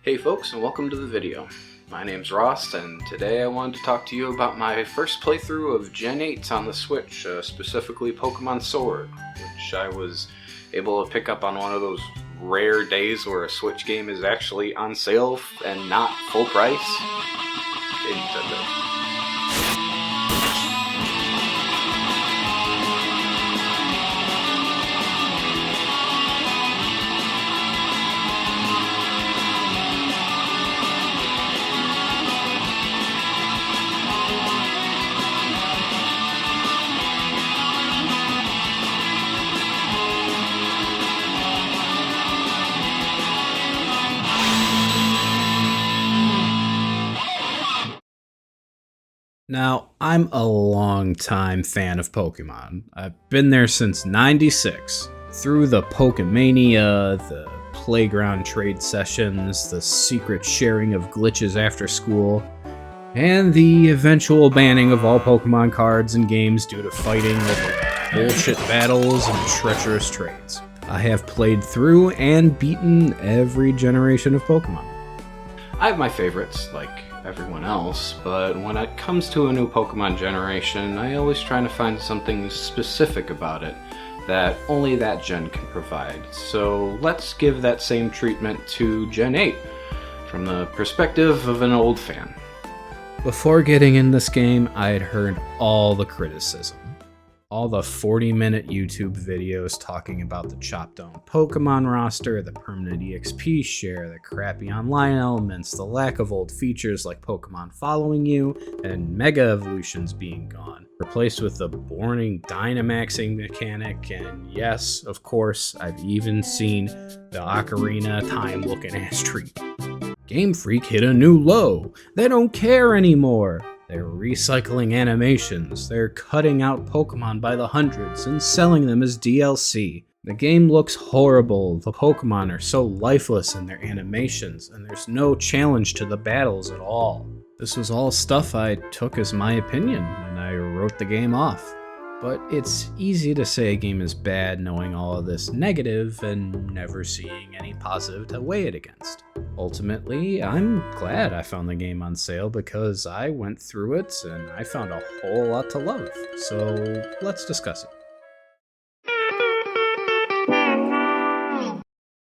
Hey folks, and welcome to the video. My name's Ross, and today I wanted to talk to you about my first playthrough of Gen 8 on the Switch, specifically Pokemon Sword, which I was able to pick up on one of those rare days where a Switch game is actually on sale and not full price. Hey, Nintendo. Now, I'm a long-time fan of Pokemon. I've been there since '96. Through the Pokemania, the playground trade sessions, the secret sharing of glitches after school, and the eventual banning of all Pokemon cards and games due to fighting over bullshit battles and treacherous trades. I have played through and beaten every generation of Pokemon. I have my favorites, like everyone else, but when it comes to a new Pokemon generation, I always try to find something specific about it that only that gen can provide. So let's give that same treatment to Gen 8 from the perspective of an old fan. Before getting in this game, I had heard all the criticism. All the 40-minute YouTube videos talking about the chopped-down Pokemon roster, the permanent EXP share, the crappy online elements, the lack of old features like Pokemon following you, and Mega Evolutions being gone, replaced with the boring Dynamaxing mechanic, and yes, of course, I've even seen the Ocarina time-looking ass treat. Game Freak hit a new low. They don't care anymore. They're recycling animations, they're cutting out Pokemon by the hundreds and selling them as DLC. The game looks horrible, the Pokemon are so lifeless in their animations, and there's no challenge to the battles at all. This was all stuff I took as my opinion, and I wrote the game off. But it's easy to say a game is bad knowing all of this negative and never seeing any positive to weigh it against. Ultimately, I'm glad I found the game on sale because I went through it and I found a whole lot to love. So let's discuss it.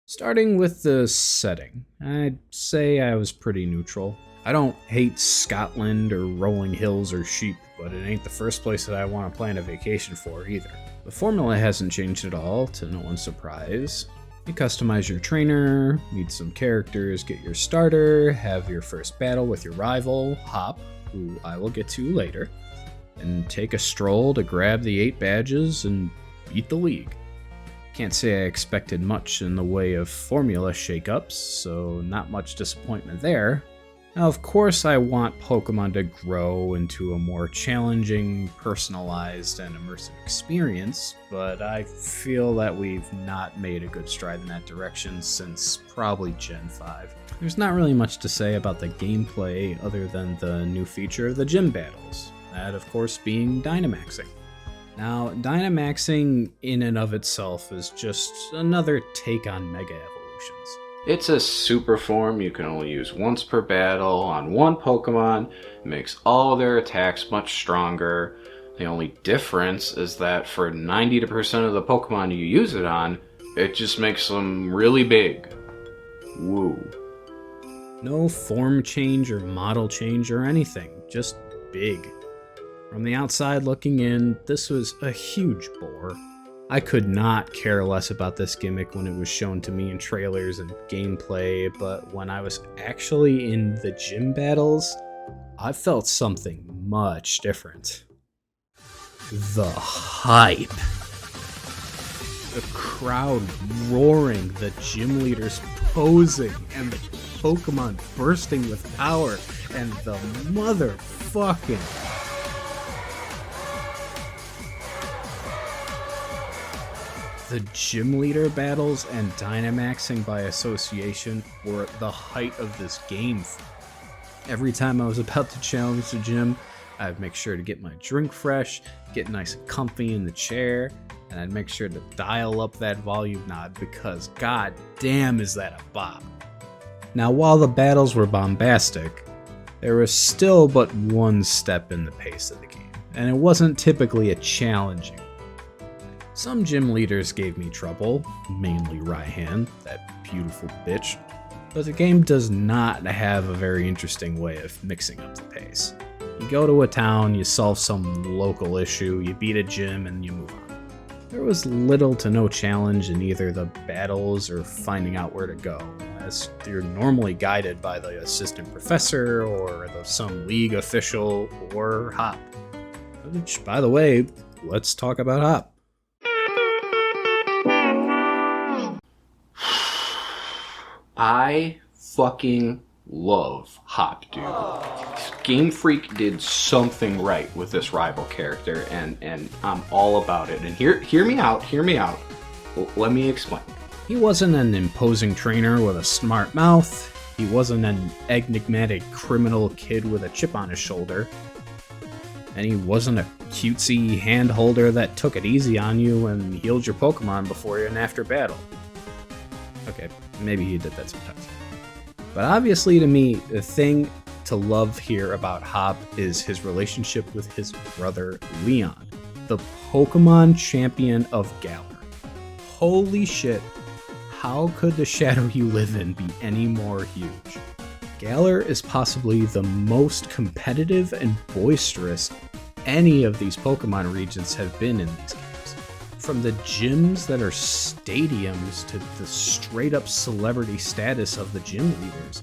Starting with the setting, I'd say I was pretty neutral. I don't hate Scotland or rolling hills or sheep, but it ain't the first place that I want to plan a vacation for either. The formula hasn't changed at all, to no one's surprise. You customize your trainer, meet some characters, get your starter, have your first battle with your rival, Hop, who I will get to later, and take a stroll to grab the 8 badges and beat the league. Can't say I expected much in the way of formula shakeups, so not much disappointment there. Now, of course, I want Pokemon to grow into a more challenging, personalized, and immersive experience, but I feel that we've not made a good stride in that direction since probably Gen 5. There's not really much to say about the gameplay other than the new feature of the gym battles, that of course being Dynamaxing. Now, Dynamaxing in and of itself is just another take on Mega Evolutions. It's a super form you can only use once per battle on one Pokemon. It makes all their attacks much stronger. The only difference is that for 90% of the Pokemon you use it on, it just makes them really big. Woo. No form change or model change or anything, just big. From the outside looking in, this was a huge bore. I could not care less about this gimmick when it was shown to me in trailers and gameplay, but when I was actually in the gym battles, I felt something much different. The hype. The crowd roaring, the gym leaders posing, and the Pokemon bursting with power, and the motherfucking the gym leader battles and Dynamaxing by association were at the height of this game. Every time I was about to challenge the gym, I'd make sure to get my drink fresh, get nice and comfy in the chair, and I'd make sure to dial up that volume knob because god damn is that a bop. Now, while the battles were bombastic, there was still but one step in the pace of the game, and it wasn't typically a challenging. Some gym leaders gave me trouble, mainly Raihan, that beautiful bitch, but the game does not have a very interesting way of mixing up the pace. You go to a town, you solve some local issue, you beat a gym, and you move on. There was little to no challenge in either the battles or finding out where to go, as you're normally guided by the assistant professor or some league official or Hop. Which, by the way, let's talk about Hop. I fucking love Hop, dude. Game Freak did something right with this rival character, and I'm all about it. And hear me out. Let me explain. He wasn't an imposing trainer with a smart mouth. He wasn't an enigmatic criminal kid with a chip on his shoulder. And he wasn't a cutesy hand holder that took it easy on you and healed your Pokemon before and after battle. Okay, maybe he did that sometimes. But obviously to me, the thing to love here about Hop is his relationship with his brother Leon, the Pokemon champion of Galar. Holy shit, how could the shadow you live in be any more huge? Galar is possibly the most competitive and boisterous any of these Pokemon regions have been in these games. From the gyms that are stadiums to the straight up celebrity status of the gym leaders,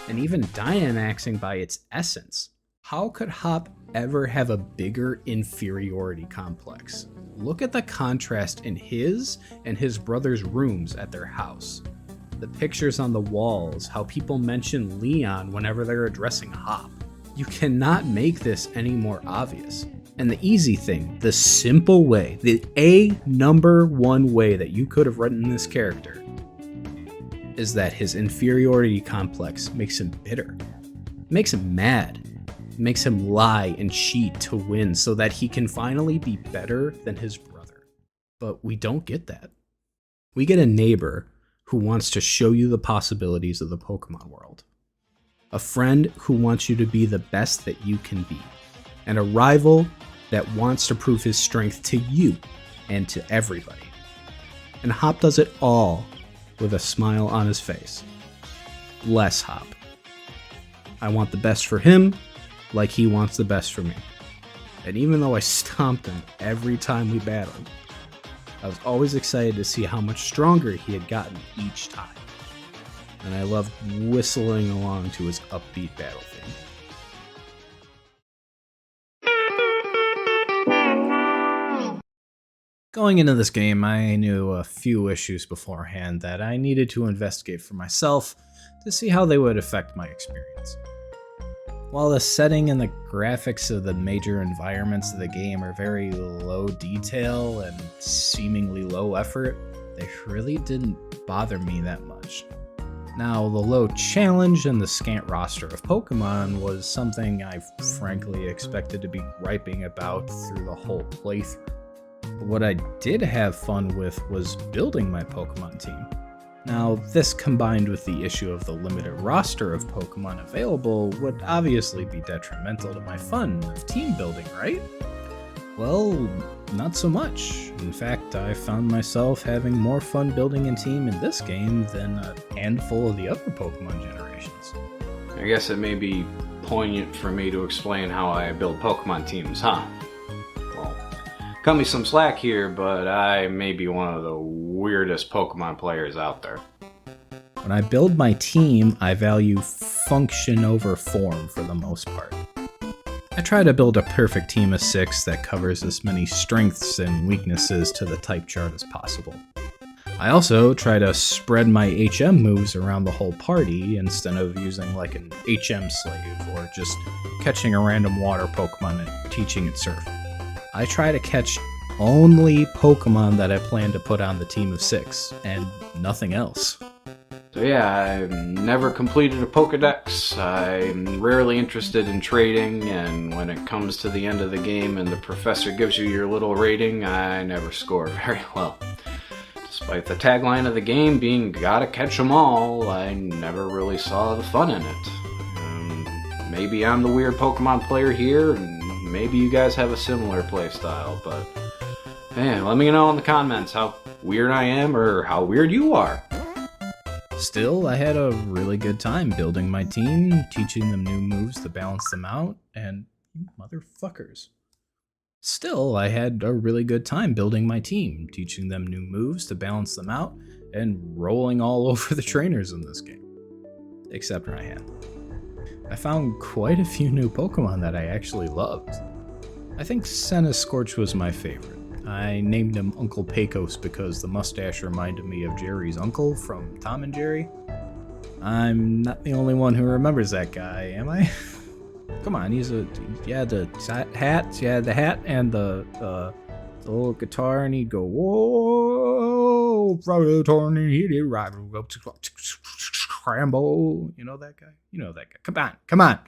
and even Dynamaxing by its essence. How could Hop ever have a bigger inferiority complex? Look at the contrast in his and his brother's rooms at their house. The pictures on the walls, how people mention Leon whenever they're addressing Hop. You cannot make this any more obvious. And the easy thing, the simple way, the number one way that you could have written this character is that his inferiority complex makes him bitter, makes him mad, makes him lie and cheat to win so that he can finally be better than his brother. But we don't get that. We get a neighbor who wants to show you the possibilities of the Pokemon world. A friend who wants you to be the best that you can be. And a rival that wants to prove his strength to you and to everybody. And Hop does it all with a smile on his face. Bless Hop. I want the best for him like he wants the best for me. And even though I stomped him every time we battled, I was always excited to see how much stronger he had gotten each time. And I loved whistling along to his upbeat battle theme. Going into this game, I knew a few issues beforehand that I needed to investigate for myself to see how they would affect my experience. While the setting and the graphics of the major environments of the game are very low detail and seemingly low effort, they really didn't bother me that much. Now, the low challenge and the scant roster of Pokemon was something I frankly expected to be griping about through the whole playthrough. But what I did have fun with was building my Pokemon team. Now, this combined with the issue of the limited roster of Pokemon available would obviously be detrimental to my fun of team building, right? Well, not so much. In fact, I found myself having more fun building a team in this game than a handful of the other Pokemon generations. I guess it may be poignant for me to explain how I build Pokemon teams, huh? Well, cut me some slack here, but I may be one of the weirdest Pokemon players out there. When I build my team, I value function over form for the most part. I try to build a perfect team of 6 that covers as many strengths and weaknesses to the type chart as possible. I also try to spread my HM moves around the whole party instead of using like an HM slave or just catching a random water Pokemon and teaching it surf. I try to catch only Pokemon that I plan to put on the team of 6 and nothing else. So yeah, I've never completed a Pokedex, I'm rarely interested in trading, and when it comes to the end of the game and the professor gives you your little rating, I never score very well. Despite the tagline of the game being "Gotta catch 'em all," I never really saw the fun in it. Maybe I'm the weird Pokemon player here, and maybe you guys have a similar playstyle, but hey, let me know in the comments how weird I am or how weird you are. Still, I had a really good time building my team, teaching them new moves to balance them out, and you motherfuckers. Still, I had a really good time building my team, teaching them new moves to balance them out, and rolling all over the trainers in this game. Except Ryan. I found quite a few new Pokemon that I actually loved. I think Centiskorch was my favorite. I named him Uncle Pecos because the mustache reminded me of Jerry's uncle from Tom and Jerry. I'm not the only one who remembers that guy, am I? Come on, the hat and the little guitar, and he'd go, whoa, he did right, Rambo. You know that guy? You know that guy. Come on.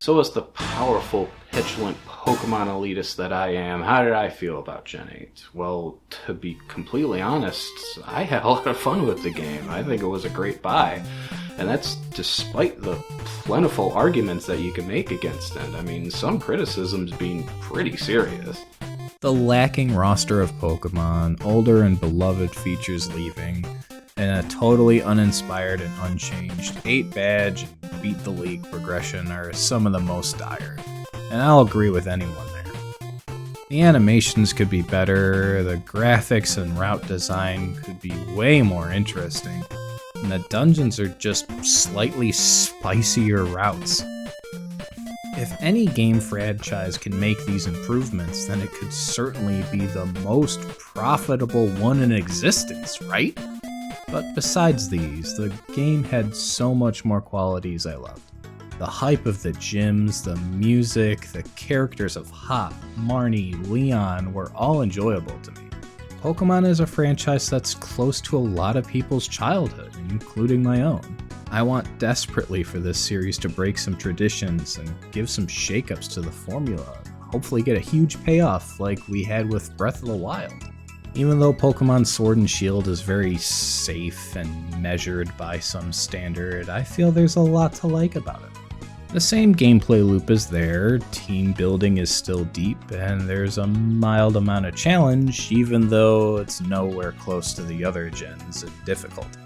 So as the powerful, petulant Pokemon elitist that I am, how did I feel about Gen 8? Well, to be completely honest, I had a lot of fun with the game. I think it was a great buy. And that's despite the plentiful arguments that you can make against it. I mean, some criticisms being pretty serious. The lacking roster of Pokemon, older and beloved features leaving, and a totally uninspired and unchanged 8-badge and beat the league progression are some of the most dire. And I'll agree with anyone there. The animations could be better, the graphics and route design could be way more interesting, and the dungeons are just slightly spicier routes. If any game franchise can make these improvements, then it could certainly be the most profitable one in existence, right? But besides these, the game had so much more qualities I loved. The hype of the gyms, the music, the characters of Hop, Marnie, Leon were all enjoyable to me. Pokemon is a franchise that's close to a lot of people's childhood, including my own. I want desperately for this series to break some traditions and give some shakeups to the formula, and hopefully get a huge payoff like we had with Breath of the Wild. Even though Pokemon Sword and Shield is very safe and measured by some standard, I feel there's a lot to like about it. The same gameplay loop is there, team building is still deep, and there's a mild amount of challenge, even though it's nowhere close to the other gens in difficulty.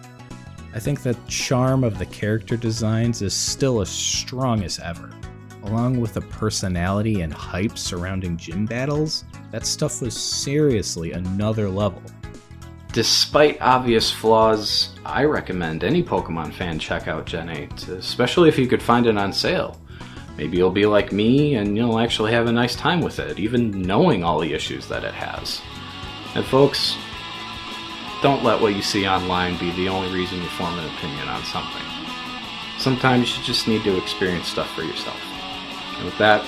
I think the charm of the character designs is still as strong as ever. Along with the personality and hype surrounding gym battles, that stuff was seriously another level. Despite obvious flaws, I recommend any Pokemon fan check out Gen 8, especially if you could find it on sale. Maybe you'll be like me and you'll actually have a nice time with it, even knowing all the issues that it has. And folks, don't let what you see online be the only reason you form an opinion on something. Sometimes you just need to experience stuff for yourself. And with that,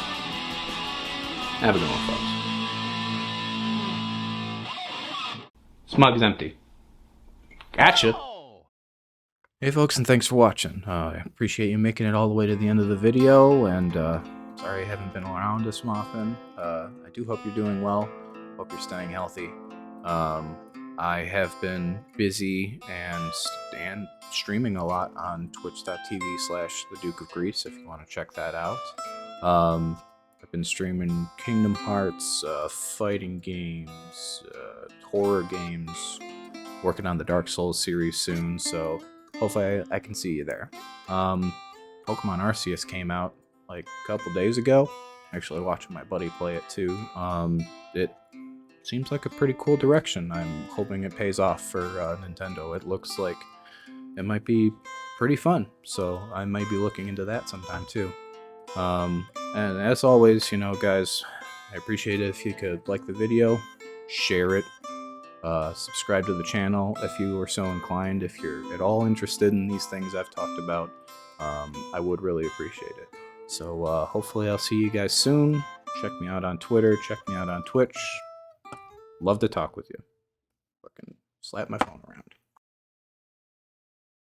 have a good one, folks. Smug's empty. Gotcha. Hey folks, and thanks for watching. I appreciate you making it all the way to the end of the video, and sorry I haven't been around this often. I do hope you're doing well. Hope you're staying healthy. I have been busy and streaming a lot on twitch.tv/The Duke of Grease if you want to check that out. I've been streaming Kingdom Hearts, fighting games, horror games, working on the Dark Souls series soon, so hopefully I can see you there. Pokemon Arceus came out like a couple days ago. Actually watching my buddy play it too. It seems like a pretty cool direction. I'm hoping it pays off for Nintendo. It looks like it might be pretty fun, so I might be looking into that sometime too. And as always, you know, guys, I appreciate it if you could like the video, share it, subscribe to the channel if you are so inclined. If you're at all interested in these things I've talked about, I would really appreciate it. So hopefully I'll see you guys soon. Check me out on Twitter, check me out on Twitch. Love to talk with you. Fucking slap my phone around.